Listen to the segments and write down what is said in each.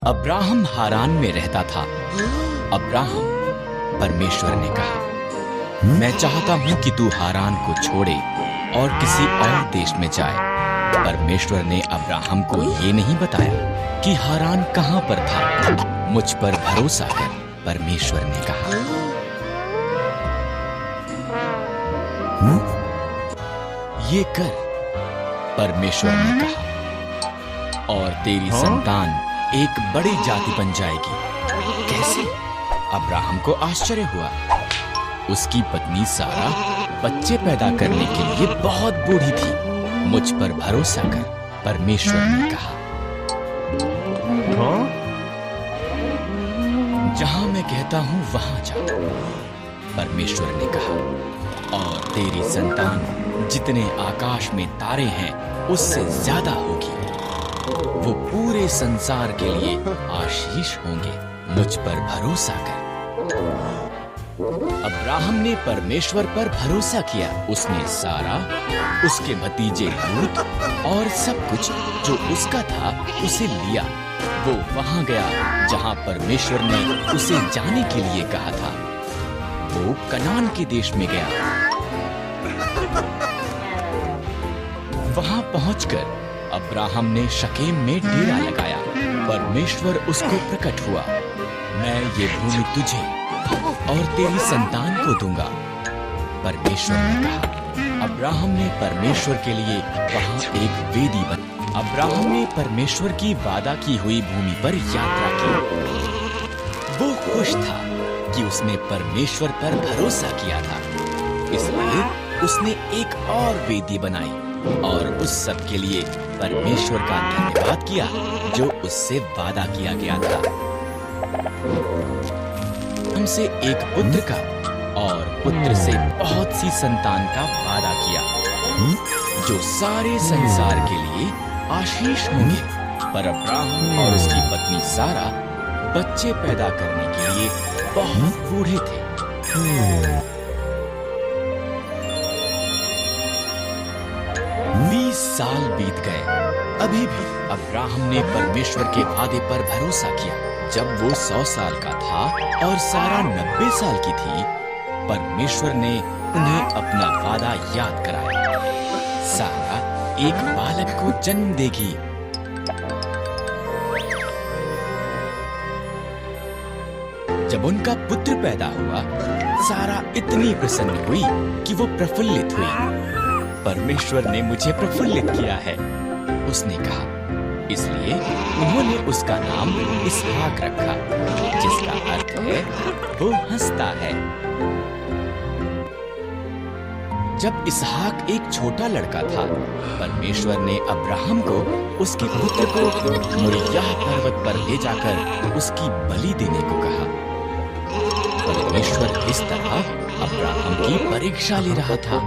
Abraham Haran में रहता था। अब्राहम, परमेश्वर ने कहा, मैं चाहता हूँ कि तू हारान को छोड़े और किसी और देश में जाए। परमेश्वर ने अब्राहम को ये नहीं बताया कि हारान कहाँ पर था। मुझ पर भरोसा कर, परमेश्वर ने कहा। ये कर, परमेश्वर ने कहा, और तेरी संतान एक बड़ी जाति बन जाएगी। कैसे? अब्राहम को आश्चर्य हुआ। उसकी पत्नी सारा बच्चे पैदा करने के लिए बहुत बूढ़ी थी। मुझ पर भरोसा कर, परमेश्वर ने कहा। जहां मैं कहता हूं वहां जा, परमेश्वर ने कहा, और तेरी संतान जितने आकाश में तारे हैं उससे ज्यादा होगी। वो पूरे संसार के लिए आशीष होंगे। मुझ पर भरोसा कर। अब्राहम ने परमेश्वर पर भरोसा किया। उसने सारा, उसके भतीजे लूत और सब कुछ जो उसका था उसे लिया। वो वहां गया जहां परमेश्वर ने उसे जाने के लिए कहा था। वो कनान के देश में गया। वहां पहुंचकर अब्राहम ने शकेम में डेरा लगाया। परमेश्वर उसको प्रकट हुआ। मैं ये भूमि तुझे और तेरी संतान को दूंगा, परमेश्वर ने कहा। अब्राहम ने परमेश्वर के लिए वहां एक वेदी बनाई। अब्राहम ने परमेश्वर की वादा की हुई भूमि पर यात्रा की। वो खुश था कि उसने परमेश्वर पर भरोसा किया था, इसलिए उसने एक और वेदी बनाई और उस सब के लिए परमेश्वर का धन्यवाद किया जो उससे वादा किया गया था। हमसे एक पुत्र का और पुत्र से बहुत सी संतान का वादा किया, जो सारे संसार के लिए आशीष होंगे। पर अब्राहम और उसकी पत्नी सारा बच्चे पैदा करने के लिए बहुत बूढ़े थे। 20 साल बीत गए। अभी भी अब्राहम ने परमेश्वर के वादे पर भरोसा किया। जब वो 100 साल का था और सारा 90 साल की थी, परमेश्वर ने उन्हें अपना वादा याद कराया। सारा एक बालक को जन्म देगी। जब उनका पुत्र पैदा हुआ, सारा इतनी प्रसन्न हुई कि वो प्रफुल्लित हुई। परमेश्वर ने मुझे प्रफुल्लित किया है, उसने कहा। इसलिए उन्होंने उसका नाम इसहाक रखा, जिसका अर्थ है वो हंसता है। जब इसहाक एक छोटा लड़का था, परमेश्वर ने अब्राहम को उसके पुत्र को मोरिय्याह पर्वत पर ले जाकर उसकी बलि देने को कहा। परमेश्वर इस तरह अब्राहम की परीक्षा ले रहा था।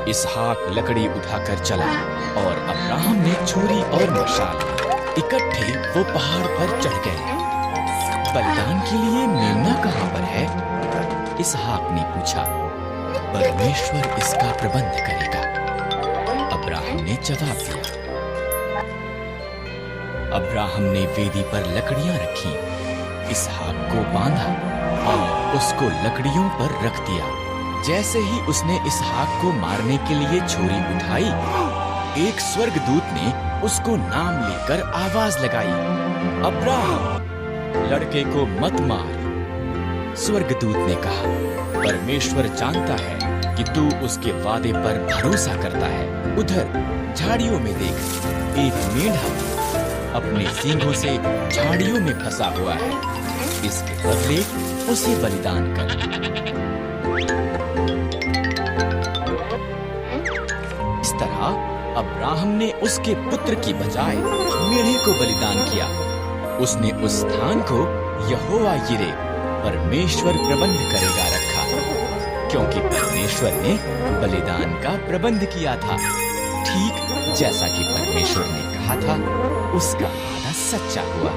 इसहाक लकड़ी उठाकर चला और अब्राहम ने छुरी और मशाल इकट्ठे वो पहाड़ पर चढ़ गए। बलिदान के लिए मेमना कहाँ पर है? इसहाक ने पूछा। परमेश्वर इसका प्रबंध करेगा, अब्राहम ने जवाब दिया। अब्राहम ने वेदी पर लकड़ियां रखी, इसहाक को बांधा और उसको लकड़ियों पर रख दिया। जैसे ही उसने इसहाक को मारने के लिए छुरी उठाई, एक स्वर्गदूत ने उसको नाम लेकर आवाज लगाई, अब्राहम, लड़के को मत मार। स्वर्गदूत ने कहा, परमेश्वर जानता है कि तू उसके वादे पर भरोसा करता है। उधर झाड़ियों में देख, एक मेंढा अपने सींगों से झाड़ियों में फंसा हुआ है। इसके बदले उसे बलिदान कर। इस तरह अब्राहम ने उसके पुत्र की बजाय मेढ़े को बलिदान किया। उसने उस स्थान को यहोवा यिरे, परमेश्वर प्रबंध करेगा रखा, क्योंकि परमेश्वर ने बलिदान का प्रबंध किया था। ठीक जैसा कि परमेश्वर ने कहा था, उसका वादा सच्चा हुआ।